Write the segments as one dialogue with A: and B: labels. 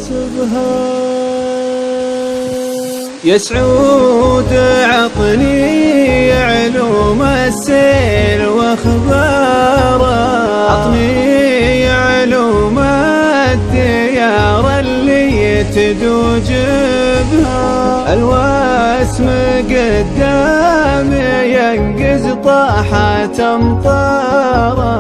A: حاسبها. يا سعود عطني علوم السير واخباره، عطني علوم الديار اللي تدوج بها، الواسم قدامي ينقز طاحت امطاره،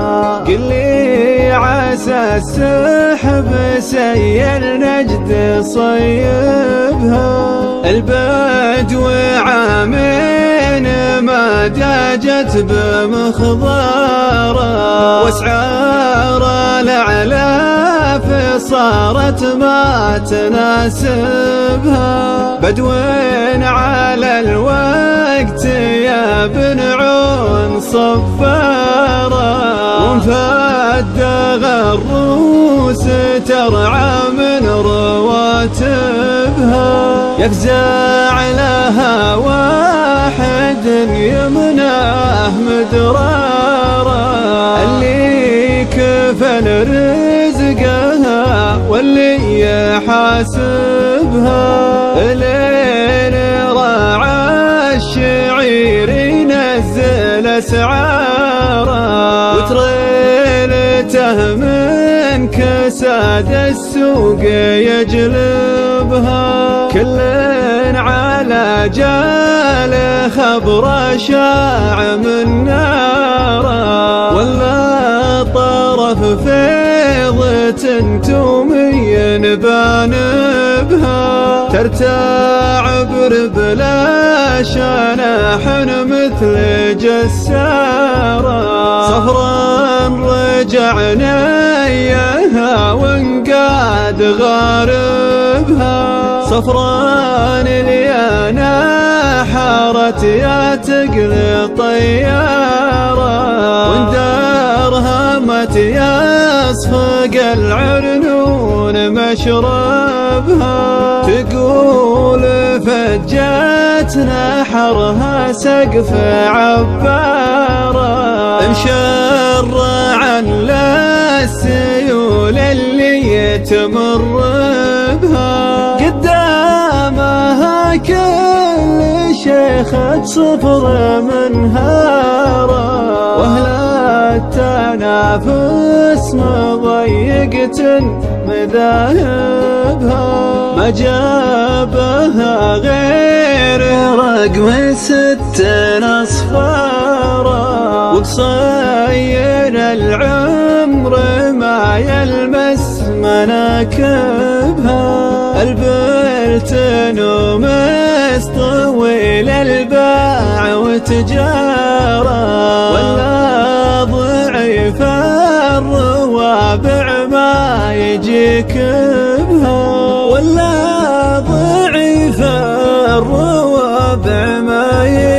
A: قل لي عسى السحب سير نجد صيبها، البدو عامين ما داجت بمخضاره، واسعار الاعلاف صارت ما تناسبها، بدو على الوقت يا بن عون صفاره، وانفد غروس ترعى من رواتبها، يفزع لها واحد يمناه مدراره، اللي كفل رزقها واللي يحاسبها، لين راعى الشعير ينزل اسعاره، وتريلته من كساد السوق يجلبها، كل على جال خبر شاع من ناره، ولا طرف فيضة تومي بانبها، ترتاع بربلا شناح مثل جساره، صفرا رجعنا اياها وانقاد غاربها، صفران اليانا حارت يا تقلي طياره، واندرهمت يا صفق العرنون مشربها، تقول فجتنا حرها سقف عباره، مشرعا للسيول اللي تمر بها، قدامها كل شيخة صفر منهاره، واهل التنافس مضيقة مذاهبها، ما جابها غير رقم 6 أصفاره، وقصير العمر ما يلمس مناكبها، البلتن ومس طويل الباع وتجاره، ولا ضعيف الروابع ما يجيك بها، ولا ضعيف الروابع ما يجيك